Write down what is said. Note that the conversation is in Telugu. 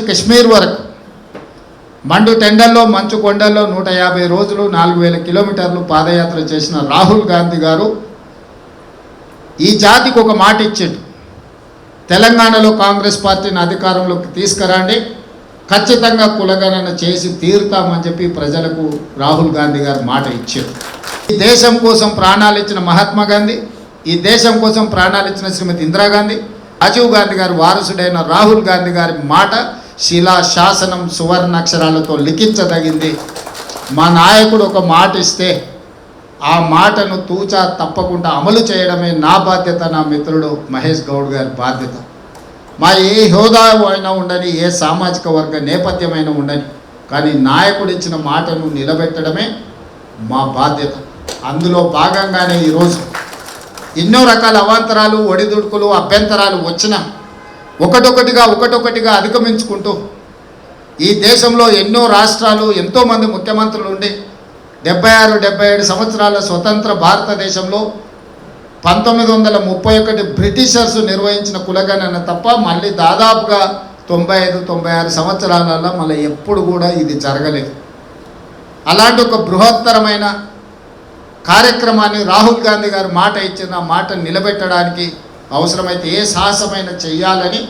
కశ్మీర్ వరకు మండు టెండల్లో మంచు కొండల్లో 150 రోజులు 4000 కిలోమీటర్లు పాదయాత్ర చేసిన రాహుల్ గాంధీ గారు ఈ జాతికి ఒక మాట ఇచ్చాడు. తెలంగాణలో కాంగ్రెస్ పార్టీని అధికారంలోకి తీసుకురండి, ఖచ్చితంగా కులగణన చేసి తీరుతామని చెప్పి ప్రజలకు రాహుల్ గాంధీ గారు మాట ఇచ్చారు. ఈ దేశం కోసం ప్రాణాలు ఇచ్చిన మహాత్మా గాంధీ, ఈ దేశం కోసం ప్రాణాలు ఇచ్చిన శ్రీమతి ఇందిరాగాంధీ, రాజీవ్ గాంధీ గారి వారసుడైన రాహుల్ గాంధీ గారి మాట శిలా శాసనం సువర్ణాక్షరాలతో లిఖించదగింది. మా నాయకుడు ఒక మాట ఇస్తే ఆ మాటను తూచా తప్పకుండా అమలు చేయడమే నా బాధ్యత, నా మిత్రుడు మహేష్ గౌడ్ గారి బాధ్యత. మా ఏ హోదా అయినా ఉండని, ఏ సామాజిక వర్గ నేపథ్యమైనా ఉండని, కానీ నాయకుడు ఇచ్చిన మాటను నిలబెట్టడమే మా బాధ్యత. అందులో భాగంగానే ఈరోజు ఎన్నో రకాల అవాంతరాలు, ఒడిదుడుకులు, అభ్యంతరాలు వచ్చినా ఒకటొకటిగా అధిగమించుకుంటూ ఈ దేశంలో ఎన్నో రాష్ట్రాలు, ఎంతోమంది ముఖ్యమంత్రులు ఉండి 76-77 సంవత్సరాల స్వతంత్ర భారతదేశంలో 1931 బ్రిటిషర్స్ నిర్వహించిన కులగణన తప్ప మళ్ళీ దాదాపుగా 95-96 సంవత్సరాలలో మళ్ళీ ఎప్పుడు కూడా ఇది జరగలేదు. అలాంటి ఒక బృహత్తరమైన కార్యక్రమాన్ని రాహుల్ గాంధీ గారు మాట ఇచ్చిన మాట నిలబెట్టడానికి అవసరమైతే ఏ సాహసమైనా చెయ్యాలని